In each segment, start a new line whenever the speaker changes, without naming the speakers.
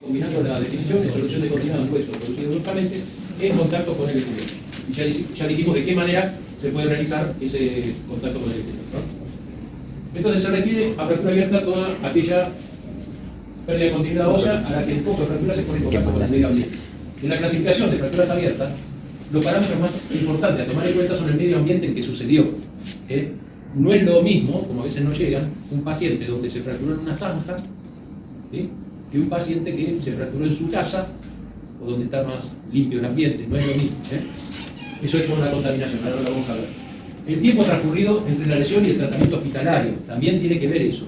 Combinando la definición de solución de continuidad de un hueso producido bruscamente en contacto con el exterior. Y ya dijimos de qué manera se puede realizar ese contacto con el exterior, ¿no? Entonces se refiere a fractura abierta toda aquella pérdida de continuidad ósea a la que el foco de fractura se pone en contacto con el medio ambiente. En la clasificación de fracturas abiertas, los parámetros más importantes a tomar en cuenta son el medio ambiente en que sucedió. No es lo mismo, como a veces no llegan, un paciente donde se fracturó en una zanja, ¿sí?, que un paciente que se fracturó en su casa o donde está más limpio el ambiente. No es lo mismo. Eso es por una contaminación, ahora lo vamos a ver. El tiempo transcurrido entre la lesión y el tratamiento hospitalario también tiene que ver eso.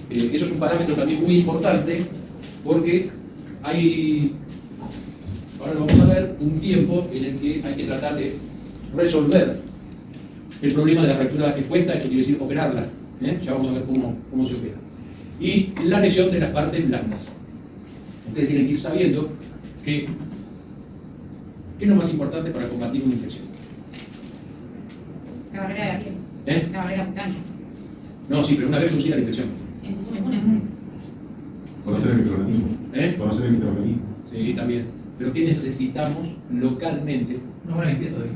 Eso es un parámetro también muy importante porque hay, ahora lo vamos a ver, un tiempo en el que hay que tratar de resolver el problema de la fractura expuesta, esto quiere decir operarla. Ya vamos a ver cómo se opera. Y la lesión de las partes blandas. Ustedes tienen que ir sabiendo que ¿qué es lo más importante para combatir una infección?
La barrera de la piel. La barrera cutánea.
No, sí, pero una vez producida la infección.
Conocer el microorganismo. Conocer el microorganismo.
Sí, también. Pero ¿qué necesitamos localmente?
Una buena limpieza de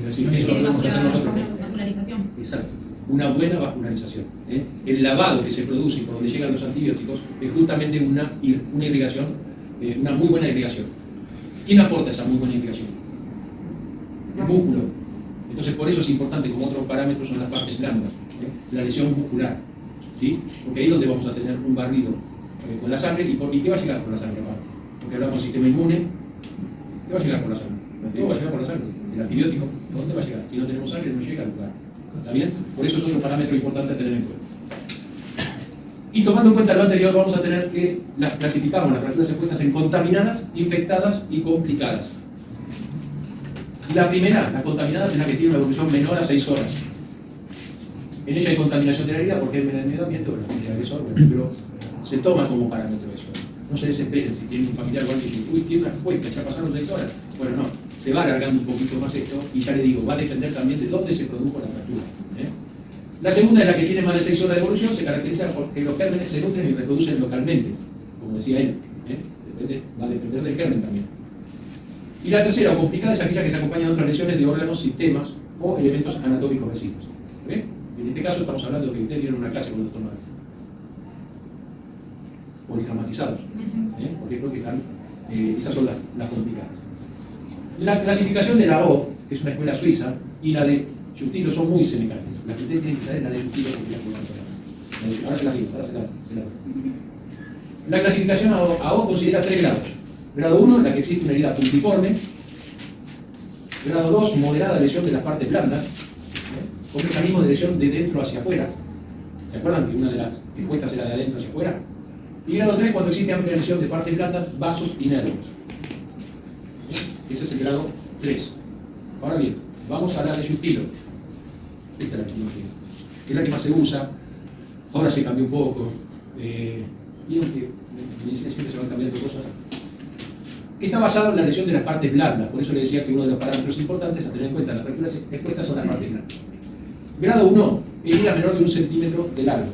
la
Sí, eso lo podemos hacer nosotros.
Vascularización.
Exacto. Una buena vascularización. El lavado que se produce por donde llegan los antibióticos es justamente una irrigación, una muy buena irrigación. ¿Quién aporta esa muy buena irrigación? El músculo. Entonces, por eso es importante, como otro parámetro, son las partes blandas. La lesión muscular. ¿Sí? Porque ahí es donde vamos a tener un barrido con la sangre. ¿Y qué va a llegar por la sangre aparte? Porque hablamos del sistema inmune. ¿Qué va a llegar por la sangre? ¿Qué va a llegar por la sangre? El antibiótico. ¿Dónde va a llegar? Si no tenemos sangre, no llega al lugar. ¿Está bien? Por eso es otro parámetro importante a tener en cuenta. Y tomando en cuenta lo anterior, vamos a tener que clasificamos las fracturas expuestas en contaminadas, infectadas y complicadas. La primera, las contaminadas, es la que tiene una evolución menor a 6 horas. En ella hay contaminación de la herida porque es en el medio ambiente, bueno, el agresor, bueno, pero se toma como parámetro eso. No se desesperen si tienen un familiar o alguien que dice, uy, tiene una expuesta, ya pasaron 6 horas. Bueno, no, se va alargando un poquito más esto y ya le digo, va a depender también de dónde se produjo la fractura. La segunda es la que tiene más de 6 horas de evolución, se caracteriza porque los gérmenes se nutren y reproducen localmente, como decía él. Va a depender del germen también. Y la tercera, o complicada, es aquella que se acompaña de otras lesiones de órganos, sistemas o elementos anatómicos vecinos. En este caso estamos hablando de que ustedes vieron una clase con el doctor Noel. Policromatizados. Porque creo que están, esas son las complicadas. La clasificación de la O, que es una escuela suiza, y la de Justilo son muy semejantes. La que ustedes tienen que saber es la de Justilo, porque la ahora se las digo, ahora se las digo. La clasificación a O considera 3 grados. Grado 1, en la que existe una herida puntiforme. Grado 2, moderada lesión de las partes blandas. Con mecanismo de lesión de dentro hacia afuera. ¿Se acuerdan que una de las encuestas era de adentro hacia afuera? Y grado 3, cuando existe amplia lesión de partes blandas, vasos y nervios. Ese es el grado 3. Ahora bien, vamos a hablar de Justilo. Esta es la que es la que más se usa. Ahora se cambió un poco. Vieron que en medicina siempre se van cambiando cosas. Que está basado en la lesión de las partes blandas. Por eso le decía que uno de los parámetros importantes a tener en cuenta en las fracturas expuestas son las partes blandas. Grado 1, herida menor de 1 centímetro de largo,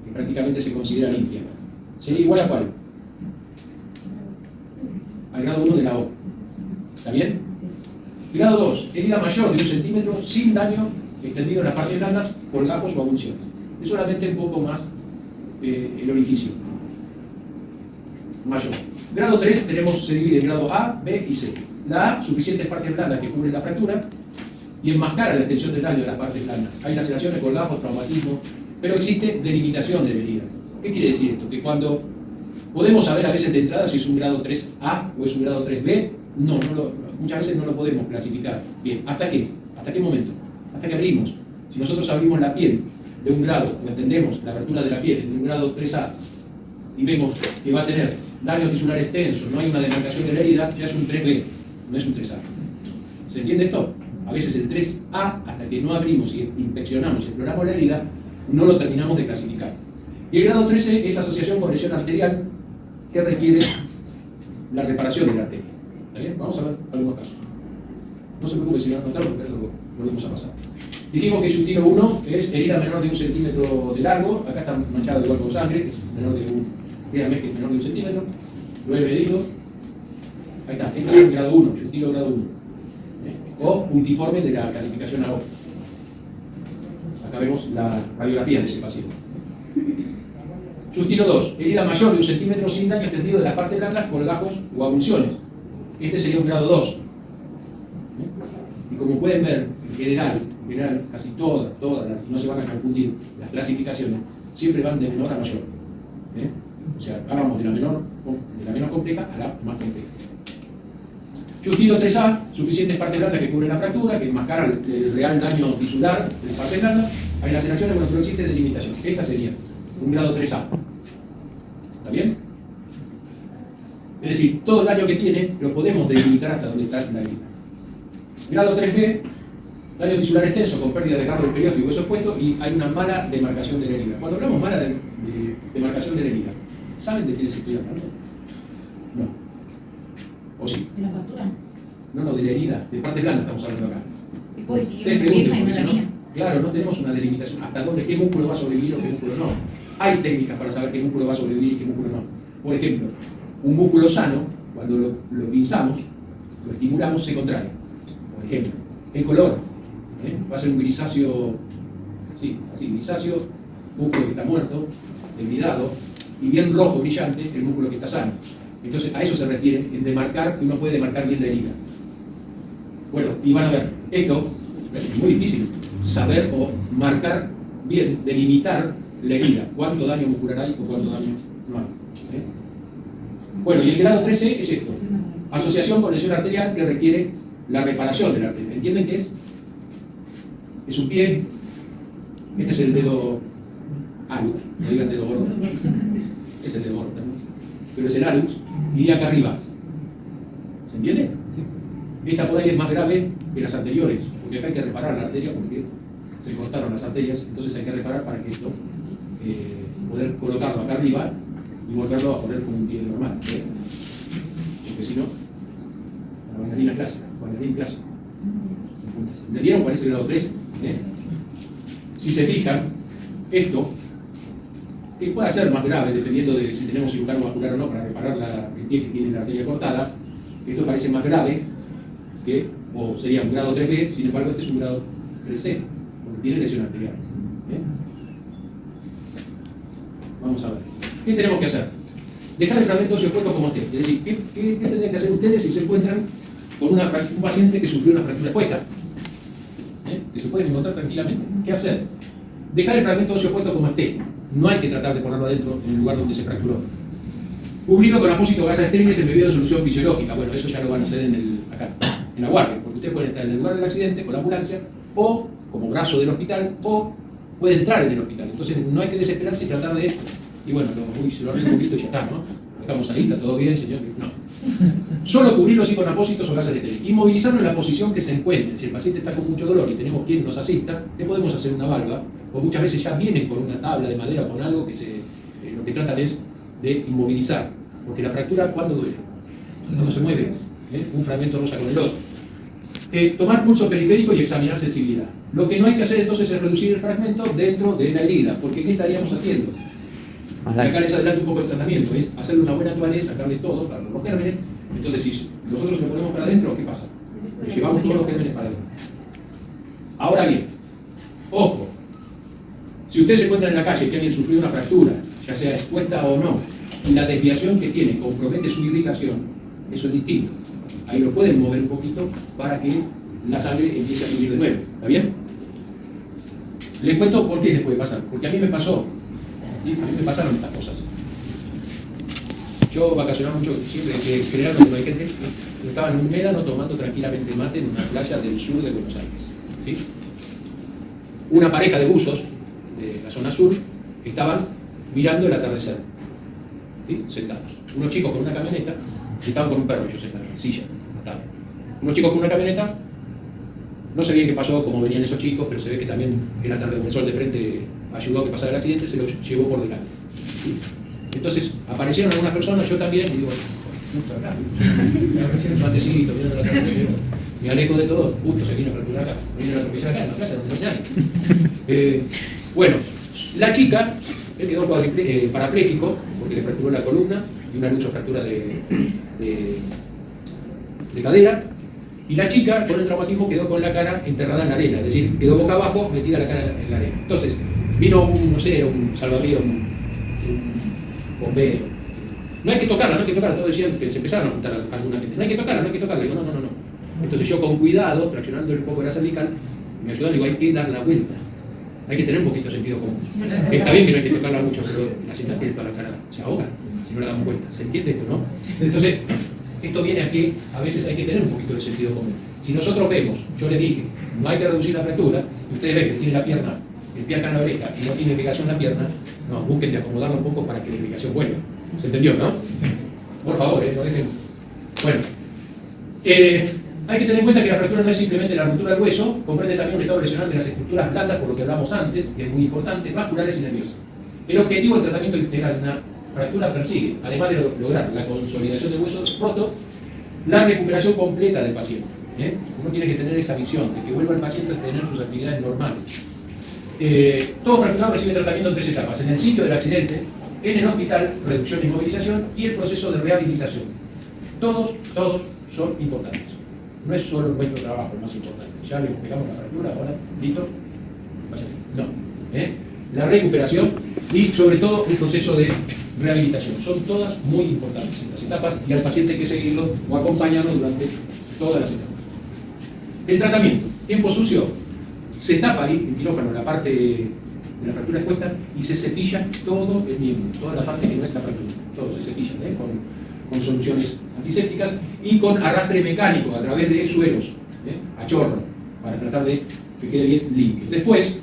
que prácticamente se considera limpia. ¿Sería igual a cuál? Al grado 1 de la O. ¿Está bien? Grado 2, herida mayor de 1 centímetro sin daño extendido en las partes blandas por gajos o abulsiones. Es solamente un poco más el orificio. Mayor. Grado 3 se divide en grado A, B y C. La A, suficientes partes blandas que cubren la fractura y enmascara la extensión del daño de las partes blandas. Hay laceraciones por gajos, traumatismo, pero existe delimitación de la herida. ¿Qué quiere decir esto? Que cuando podemos saber a veces de entrada si es un grado 3A o es un grado 3B, muchas veces no lo podemos clasificar. Bien, ¿hasta qué? ¿Hasta qué momento? Hasta que abrimos. Si nosotros abrimos la piel de un grado, o entendemos la abertura de la piel de un grado 3A, y vemos que va a tener daño tisular extenso, no hay una demarcación de la herida, ya es un 3B, no es un 3A. ¿Se entiende esto? A veces el 3A, hasta que no abrimos y inspeccionamos, exploramos la herida, no lo terminamos de clasificar. Y el grado 13 es asociación con lesión arterial que requiere la reparación de la arteria. ¿Está bien? Vamos a ver algunos casos. No se preocupe si no anotaron porque eso lo volvemos a pasar. Dijimos que Justilo 1 es herida menor de 1 centímetro de largo, acá está manchado igual con sangre, es menor de créanme que es menor de 1 centímetro, lo he medido, ahí está, este es grado 1, Justilo grado 1, o puntiforme de la clasificación AO. Acá vemos la radiografía de ese paciente. Justilo 2, herida mayor de 1 centímetro sin daño extendido de las partes blandas por gajos o avulsiones. Este sería un grado 2. Y como pueden ver, en general casi todas, y no se van a confundir, las clasificaciones siempre van de menor a mayor. O sea, hablamos de la menos compleja a la más compleja. Justilo 3A, suficientes partes blandas que cubren la fractura, que enmascaran el real daño tisular de las partes blandas. Hay laceraciones, bueno, pero existe delimitación. Esta sería un grado 3A. ¿Está bien? Es decir, todo el daño que tiene lo podemos delimitar hasta donde está la herida. Grado 3B, daño tisular extenso con pérdida de cargo del periódico y hueso expuesto, y hay una mala demarcación de la herida. Cuando hablamos mala de demarcación de la herida, ¿saben de qué les estoy hablando? No. ¿O sí?
¿De la fractura?
No, de la herida, de parte blanda estamos hablando acá.
Se puede distinguir
Ustedes
una pieza y
pregunten,
no la
porque
mía.
si no, claro, no tenemos una delimitación hasta dónde, qué músculo va a sobrevivir o qué músculo no. Hay técnicas para saber qué músculo va a sobrevivir y qué músculo no. Por ejemplo, un músculo sano, cuando lo pinzamos, lo estimulamos, se contrae. Por ejemplo, el color va a ser un grisáceo, sí, así, grisáceo, músculo que está muerto, degradado, y bien rojo, brillante, el músculo que está sano. Entonces, a eso se refiere en demarcar, que uno puede demarcar bien la herida. Bueno, y van a ver, esto es muy difícil, saber o marcar bien, delimitar la herida, cuánto daño muscular hay o cuánto daño no hay. Bueno, y el grado 13 es esto, asociación con lesión arterial que requiere la reparación de la arteria. ¿Entienden qué es? Es un pie, este es el dedo alux, no digan dedo gordo, es el dedo gordo, ¿no? Pero es el alux, y acá arriba. ¿Se entiende? Esta por ahí es más grave que las anteriores, porque acá hay que reparar la arteria porque se cortaron las arterias, entonces hay que reparar para que esto, poder colocarlo acá arriba y volverlo a poner como un pie normal. Porque si no, la bailarina clásica, bailarín clásico. ¿Entendieron cuál es el grado 3? Si se fijan, esto, que puede ser más grave dependiendo de si tenemos cirujano vascular o no para reparar el pie que tiene la arteria cortada, esto parece más grave que, o sería un grado 3B, sin embargo este es un grado 3C, porque tiene lesión arterial. Vamos a ver. ¿Qué tenemos que hacer? Dejar el fragmento óseo expuesto como esté. Es decir, ¿qué tendrían que hacer ustedes si se encuentran con un paciente que sufrió una fractura expuesta? Que se pueden encontrar tranquilamente. ¿Qué hacer? Dejar el fragmento óseo expuesto como esté. No hay que tratar de ponerlo adentro en el lugar donde se fracturó. Cubrirlo con apósito de gasas estériles embebido de solución fisiológica. Bueno, eso ya lo van a hacer acá, en la guardia, porque ustedes pueden estar en el lugar del accidente con la ambulancia, o como brazo del hospital, o puede entrar en el hospital. Entonces no hay que desesperarse y tratar de, y bueno, se lo arreglo un poquito y ya está, ¿no? Dejamos ahí, está todo bien, señor. No. Solo cubrirlo así con apósitos o gasas estériles. Inmovilizarlo en la posición que se encuentre. Si el paciente está con mucho dolor y tenemos quien nos asista, le podemos hacer una valva, o muchas veces ya vienen con una tabla de madera o con algo que lo que tratan es de inmovilizar. Porque la fractura, ¿cuándo duele? Cuando se mueve un fragmento rosa con el otro. Tomar pulso periférico y examinar sensibilidad. Lo que no hay que hacer entonces es reducir el fragmento dentro de la herida, porque ¿qué estaríamos haciendo? Acá les adelanto un poco el tratamiento, es hacerle una buena toalé, sacarle todo para los gérmenes. Entonces, si nosotros lo ponemos para adentro, ¿qué pasa? Nos llevamos todos los gérmenes para adentro. Ahora bien, ojo, si ustedes se encuentran en la calle y que alguien sufrió una fractura, ya sea expuesta o no, y la desviación que tiene compromete su irrigación, eso es distinto. Ahí lo pueden mover un poquito para que la sangre empiece a subir de nuevo. ¿Está bien? Les cuento por qué les puede pasar. Porque a mí me pasó. ¿Sí? A mí me pasaron estas cosas. Yo vacacionaba mucho, siempre que crearon cuando hay gente, yo estaba en un médano tomando tranquilamente mate en una playa del sur de Buenos Aires. ¿Sí? Una pareja de buzos de la zona sur estaban mirando el atardecer. ¿Sí? Sentados. Unos chicos con una camioneta, estaban con un perro, yo sentado en silla, atado. Unos chicos con una camioneta, no sé bien qué pasó, cómo venían esos chicos, pero se ve que también era tarde con el sol de frente ayudó a que pasara el accidente, se los llevó por delante. ¿Sí? Entonces aparecieron algunas personas, yo también, y digo, justo acá, un matecito, mirando la tarde, me alejo de todo, justo se vino a fracturar acá, me vino a atropellar acá en la casa donde no hay nadie. Bueno, la chica Él quedó parapléjico porque le fracturó la columna y una luxofractura de cadera. Y la chica, con el traumatismo, quedó con la cara enterrada en la arena, es decir, quedó boca abajo, metida la cara en la arena. Entonces, vino un salvavidas, un bombero. No hay que tocarla, todos decían que se empezaron a juntar alguna gente. No hay que tocarla. Digo, no. Entonces yo con cuidado, traccionando un poco la cervical, me ayudaron, digo, hay que dar la vuelta. Hay que tener un poquito de sentido común. Está bien que no hay que tocarla mucho, pero la cinta piel para la cara se ahoga si no la damos vuelta. ¿Se entiende esto, no? Entonces, esto viene a que a veces hay que tener un poquito de sentido común. Si nosotros vemos, yo les dije, no hay que reducir la fractura, y ustedes ven que tiene la pierna, el pie acá en la oreja y no tiene irrigación en la pierna, no, busquen de acomodarlo un poco para que la irrigación vuelva. ¿Se entendió, no?
Sí.
Por favor, no dejen. Bueno, hay que tener en cuenta que la fractura no es simplemente la ruptura del hueso, comprende también un estado lesional de las estructuras blandas, por lo que hablamos antes, que es muy importante, vasculares y nerviosas. El objetivo del tratamiento integral de una fractura persigue, además de lograr la consolidación del hueso roto, la recuperación completa del paciente. Uno tiene que tener esa visión de que vuelva el paciente a tener sus actividades normales. Todo fracturado recibe tratamiento en 3 etapas: en el sitio del accidente, en el hospital, reducción e inmovilización, y el proceso de rehabilitación. Todos son importantes. No es solo nuestro trabajo el más importante. Ya le pegamos la fractura, ahora, listo, vaya así. No. La recuperación y sobre todo el proceso de rehabilitación. Son todas muy importantes estas etapas y al paciente hay que seguirlo o acompañarlo durante todas las etapas. El tratamiento. Tiempo sucio. Se tapa ahí en quirófano la parte de la fractura expuesta y se cepilla todo el miembro, toda la parte que no está fractura. Todo se cepilla con soluciones antisépticas y con arrastre mecánico a través de sueros, a chorro, para tratar de que quede bien limpio. Después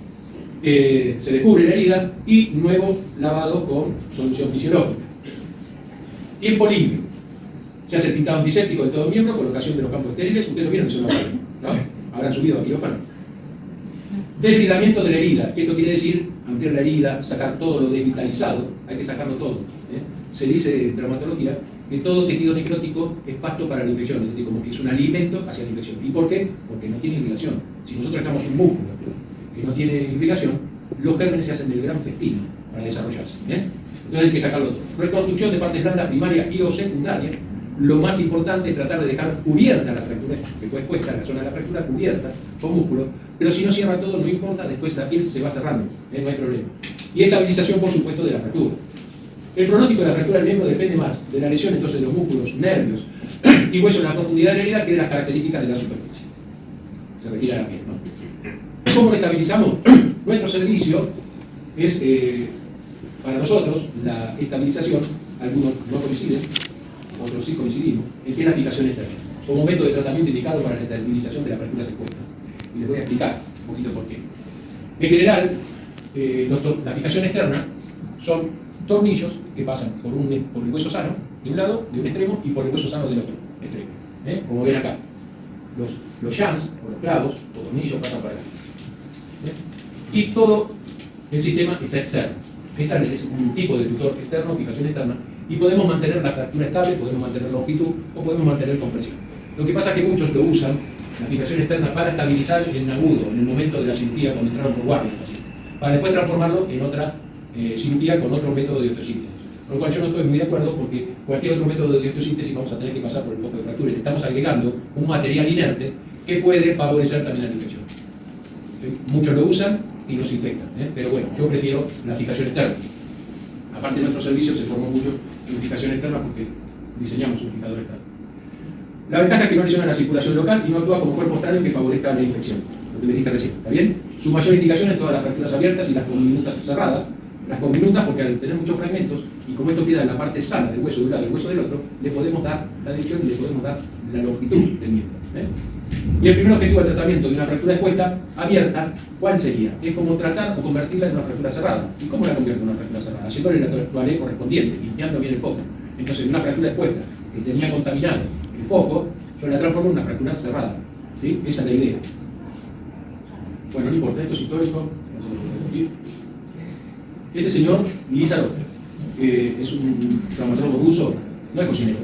se descubre la herida y nuevo lavado con solución fisiológica. Tiempo limpio. Se hace el pintado antiséptico de todo el miembro, colocación de los campos estériles. Ustedes lo vieron, ¿no? Habrán subido a quirófano. Desbridamiento de la herida. Esto quiere decir ampliar la herida, sacar todo lo desvitalizado. Hay que sacarlo todo. Se dice en traumatología que todo tejido necrótico es pasto para la infección, es decir, como que es un alimento hacia la infección. ¿Y por qué? Porque no tiene irrigación. Si nosotros dejamos un músculo que no tiene irrigación, los gérmenes se hacen el gran festín para desarrollarse. Entonces hay que sacarlo todo. Reconstrucción de partes blandas primaria y o secundaria. Lo más importante es tratar de dejar cubierta la fractura, que fue expuesta la zona de la fractura, cubierta con músculo, pero si no cierra todo, no importa, después la piel se va cerrando, no hay problema. Y estabilización, por supuesto, de la fractura. El pronóstico de la fractura del miembro depende más de la lesión entonces de los músculos, nervios y hueso en la profundidad de la herida que de las características de la superficie. Se refiere a la piel, ¿no? ¿Cómo lo estabilizamos? Nuestro servicio es, para nosotros, la estabilización, algunos no coinciden, otros sí coincidimos, en que es la fijación externa, como método de tratamiento indicado para la estabilización de las fracturas expuestas. Y les voy a explicar un poquito por qué. En general, la fijación externa son tornillos que pasan por el hueso sano de un lado, de un extremo, y por el hueso sano del otro extremo. Como ven acá, los jams, o los clavos, o tornillos pasan para acá. Y todo el sistema está externo. Este es un tipo de tutor externo, fijación externa, y podemos mantener la fractura estable, podemos mantener longitud o podemos mantener compresión. Lo que pasa es que muchos lo usan, la fijación externa, para estabilizar en agudo, en el momento de la cirugía, cuando entraron por guardia, para después transformarlo en otra cirugía con otro método de osteosíntesis. Con lo cual yo no estoy muy de acuerdo, porque cualquier otro método de osteosíntesis vamos a tener que pasar por el foco de fractura y le estamos agregando un material inerte que puede favorecer también la infección. Muchos lo usan y nos infectan, pero bueno, yo prefiero la fijación externa. Aparte de nuestro servicio se formó mucho en fijación externa porque diseñamos un fijador externo. La ventaja es que no lesiona la circulación local y no actúa como cuerpo extraño que favorezca la infección, lo que les dije recién, ¿está bien? Su mayor indicación es todas las fracturas abiertas y las conminutas cerradas. Las conminutas porque al tener muchos fragmentos, y como esto queda en la parte sana del hueso de un lado y el hueso del otro, le podemos dar la dirección y le podemos dar la longitud del miembro. Y el primer objetivo del tratamiento de una fractura expuesta abierta, ¿cuál sería? Es como tratar o convertirla en una fractura cerrada. ¿Y cómo la convierto en una fractura cerrada? Haciéndole la toalé correspondiente, limpiando bien el foco. Entonces, una fractura expuesta que tenía contaminado el foco, yo la transformo en una fractura cerrada. ¿Sí? Esa es la idea. Bueno, no importa, esto es histórico. Este señor, Lizarov, es un traumatólogo ruso, no es cocinero,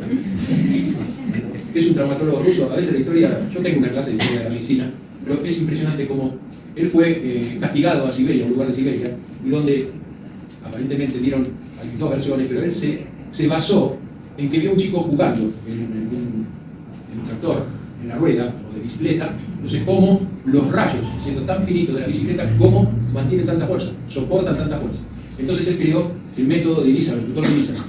es un traumatólogo ruso. A veces la historia, yo tengo una clase de historia de la medicina, pero es impresionante cómo él fue castigado a Siberia, un lugar de Siberia, y donde aparentemente dieron, hay dos versiones, pero él se basó en que vio a un chico jugando en un tractor, en la rueda o de bicicleta, entonces cómo los rayos, siendo tan finitos de la bicicleta, cómo mantienen tanta fuerza, soportan tanta fuerza. Entonces él creó el método de Elizabeth, el tutor de Elizabeth.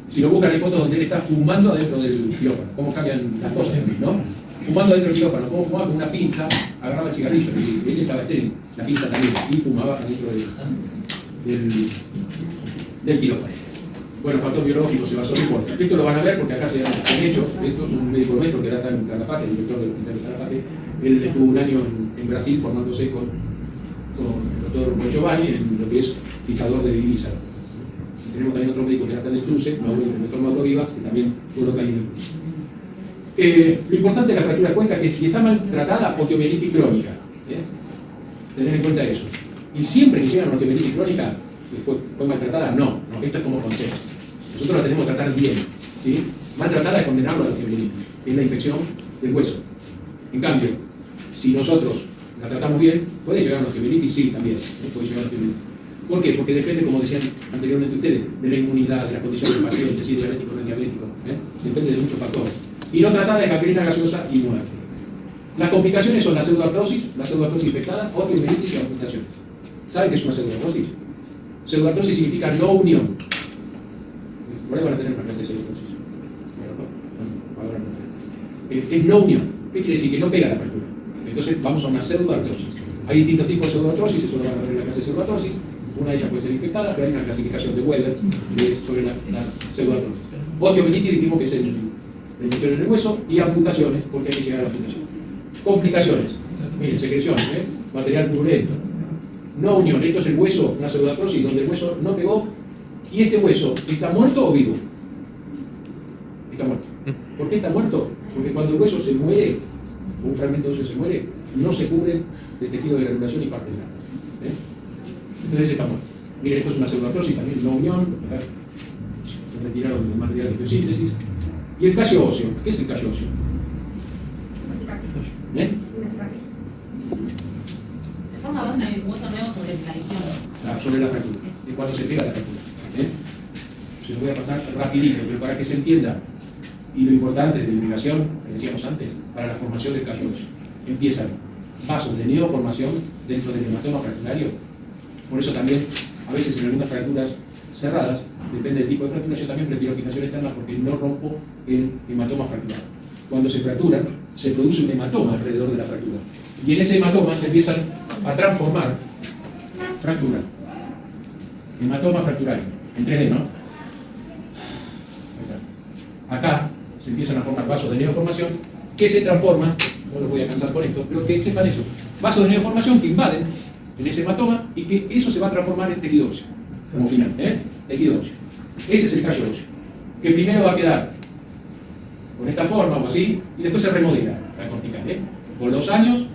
Si lo buscan hay fotos donde él está fumando adentro del quirófano, cómo cambian las cosas, ¿no? Fumando adentro del quirófano, cómo fumaba con una pinza, agarraba el cigarrillo, y él estaba estéril, la pinza también, y fumaba adentro del quirófano. Bueno, factor biológico se basó, no importa. Esto lo van a ver porque acá se han hecho, esto es un médico nuestro que era está en Calafate, el director del hospital de Calafate. Él estuvo un año en Brasil formándose con el doctor Giovanni en lo que es fijador de divisas. Tenemos también otro médico que está en el cruce, el doctor Mauro Vivas, que también fue lo que hay en el cruce. Lo importante de la fractura de cuenca es que si está mal tratada, osteomielitis crónica. Tener en cuenta eso. Y siempre que llega a una osteomielitis crónica, fue maltratada, no, esto es como consejo. Nosotros la tenemos que tratar bien, ¿sí? Maltratada es condenarlo a la osteomielitis, que es la infección del hueso. En cambio, si nosotros la tratamos bien, puede llegar a la osteomielitis, sí, también, puede llegar a la osteomielitis. ¿Por qué? Porque depende, como decían anteriormente ustedes, de la inmunidad, de la condición del paciente, si es diabético o no es diabético, depende de muchos factores. Y no tratada de gangrena gaseosa y muerte. Las complicaciones son la pseudoartrosis infectada, osteomielitis y amputación. ¿Saben qué es una pseudoartrosis? Pseudoartrosis significa no unión. Por ahí van a tener una clase de pseudoartrosis. Ahora no. Es no unión. ¿Qué quiere decir? Que no pega la fractura. Entonces vamos a una pseudoartrosis. Hay distintos tipos de pseudoartrosis, eso lo van a ver en la clase de pseudoartrosis. Una de ellas puede ser infectada, pero hay una clasificación de Weber sobre la pseudoartrosis. Osteomielitis dijimos que es la infección en el hueso, y amputaciones, porque hay que llegar a la amputación. Complicaciones. Miren, secreciones, material purulento. No unión, esto es el hueso, una pseudoartrosis donde el hueso no pegó, y este hueso está muerto o vivo. Está muerto. ¿Por qué está muerto? Porque cuando el hueso se muere, un fragmento de hueso se muere, no se cubre de tejido de granulación y parte blanca. Entonces está muerto. Miren, esto es una pseudoartrosis, también no unión, acá se retiraron el material de biosíntesis. Y el callo óseo, ¿qué es el callo óseo?
Es una cicatriz. Una cicatriz.
Se forma base en el hueso nuevo sobre la lesión.
Claro, sobre la fractura. Es cuando se pega la fractura. Se lo voy a pasar rapidito, pero para que se entienda. Y lo importante de la irrigación, que decíamos antes, para la formación del callo óseo. Empiezan vasos de neoformación dentro del hematoma fracturario. Por eso también, a veces en algunas fracturas cerradas, depende del tipo de fractura, yo también prefiero fijación externa porque no rompo el hematoma fracturado. Cuando se fracturan, se produce un hematoma alrededor de la fractura. Y en ese hematoma se empiezan a transformar fractura. Hematoma fracturario. En 3D, ¿no? Ahí está. Acá se empiezan a formar vasos de neoformación que se transforman, no los voy a cansar con esto, pero que sepan eso. Vasos de neoformación que invaden en ese hematoma y que eso se va a transformar en tejido óseo, como final, tejido óseo. Ese es el callo óseo, que primero va a quedar con esta forma o así, y después se remodela la cortical. Por 2 años,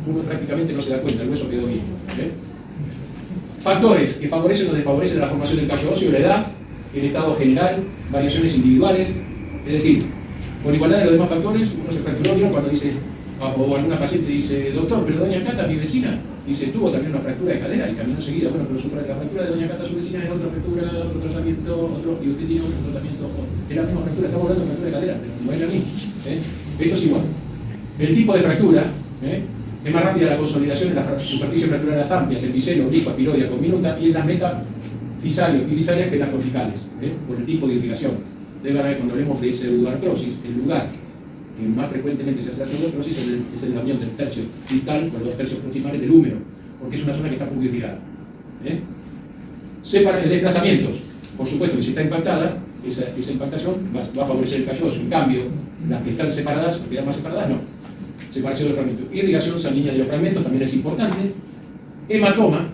uno prácticamente no se da cuenta, el hueso quedó bien. Factores que favorecen o desfavorecen la formación del callo óseo: la edad, el estado general, variaciones individuales, es decir, por igualdad de los demás factores, uno se fracturó, ¿vieron? Cuando dice, o alguna paciente dice, doctor, pero doña Cata, mi vecina, dice, tuvo también una fractura de cadera y caminó enseguida. Bueno, pero la fractura de doña Cata, su vecina, es otra fractura, otro tratamiento, y usted tiene otro tratamiento, es la misma fractura, estamos hablando de fractura de cadera, pero no es la misma. Esto es igual. El tipo de fractura, es más rápida la consolidación en las superficies fracturales amplias, epicelo, oblicuo, espirodia, conminuta, y en las metafisarias que en las corticales, por el tipo de irrigación. Deben ver cuando hablemos de pseudoartrosis, el lugar que más frecuentemente se hace la pseudoartrosis es en la unión del tercio distal con los 2 tercios proximales del húmero, porque es una zona que está muy irrigada. Desplazamientos, por supuedo que si está impactada, esa impactación va a favorecer el callo óseo. En cambio, las que están separadas, o quedan más separadas, no. Separación de los fragmentos. Irrigación sanguínea de los fragmentos también es importante. Hematoma,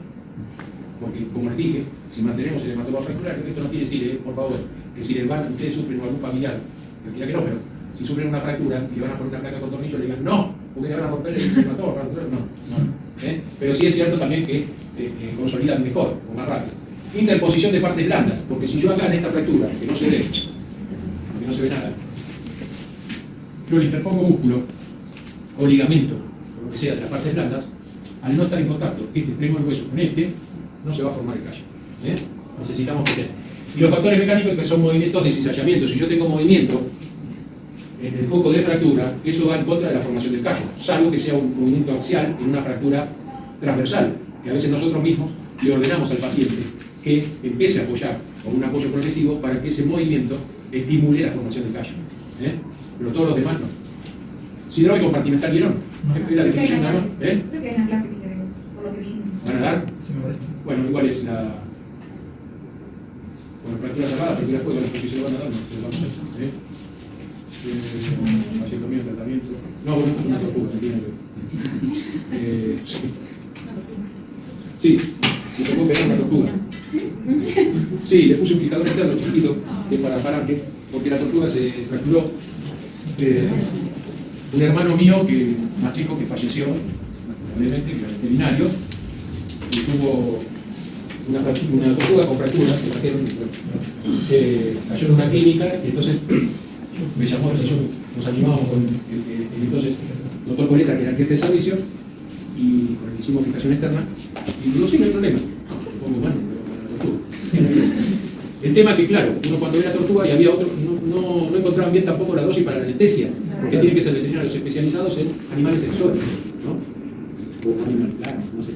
porque como les dije, si mantenemos el hematoma fracturario, esto no quiere decir, por favor, que si ustedes sufren o algún familiar, yo quiera que no, pero si sufren una fractura y le van a poner una placa con tornillo, le digan no, porque le van a romper el hematoma fracturario, no. Pero sí es cierto también que consolidan mejor o más rápido. Interposición de partes blandas, porque si yo acá en esta fractura, que no se ve nada, yo le interpongo músculo o ligamento, o lo que sea, de las partes blandas, al no estar en contacto este extremo del hueso con este, no se va a formar el callo. Necesitamos potencia. Y los factores mecánicos que son movimientos de cizallamiento. Si yo tengo movimiento en el foco de fractura, eso va en contra de la formación del callo, salvo que sea un movimiento axial en una fractura transversal, que a veces nosotros mismos le ordenamos al paciente que empiece a apoyar con un apoyo progresivo para que ese movimiento estimule la formación del callo. Pero todos los demás no. Síndrome compartimental Guillain. ¿Es la definición de Guillain?
Creo que hay una clase que se ve, por lo que vi.
¿Van a dar?
Sí, me parece.
Bueno, igual es la... Bueno, fractura cerrada, fractura después, bueno, porque se lo van a dar, no, se lo vamos a hacer. Vasectomía, tratamiento. No, bueno, es una tortuga, se tiene que... sí, me tocó pegar una tortuga. Sí, le puse un fijador externo chiquito para que, porque la tortuga se fracturó. Un hermano mío, que más chico, que falleció, lamentablemente, que era veterinario, y tuvo una tortuga con fractura, que trajeron, cayó en una clínica, y entonces me llamó a ver si nos animábamos con el entonces doctor Coleta, que era el jefe de servicio, y con el que hicimos fijación externa, y digo, sí, no hay problema, pongo mano, pero con la tortuga. El tema es que, claro, uno cuando ve la tortuga, y había otros, no encontraban bien tampoco la dosis para la anestesia, porque tienen que ser veterinarios especializados en animales sexuales, ¿no? O animales, claro, no sé.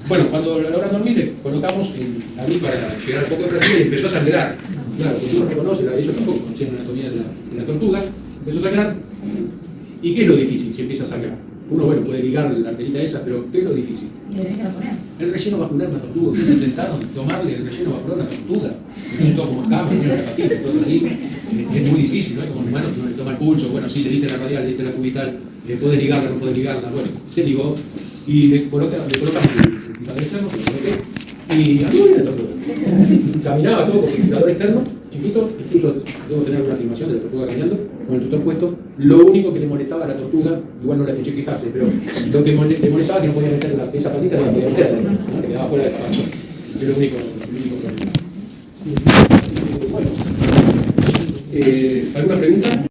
Bueno, cuando la logran dormir, le colocamos la vid para llegar al foco de fractura y empezó a sangrar. Claro, porque uno reconoce, ellos tampoco conocían la anatomía de la tortuga, empezó a sangrar. ¿Y qué es lo difícil si empieza a sangrar? Uno, bueno, puede ligar la arterita esa, pero ¿qué es lo difícil?
Le tenés que la poner.
El relleno vascular de una tortuga. Ustedes intentaron tomarle el relleno vascular a una tortuga. Tiene todo como escamas, tiene una patita, todo ahí. Es muy difícil, ¿no? Como hermano, uno le toma el pulso, bueno, sí, le diste la radial, le diste la cubital, podés ligarla, no podés ligarla, bueno, se ligó. Y le colocamos el fijador externo, y anduvo bien la tortuga. Caminaba todo con el fijador externo, chiquito, incluso debo tener una filmación de la tortuga caminando, con el tutor puesto. Lo único que le molestaba a la tortuga, igual no la escuché quejarse, pero lo que le molestaba es que no podía meter esa patita, no la podía meter, que quedaba fuera de caballo. Es lo único problema. Bueno, ¿alguna pregunta?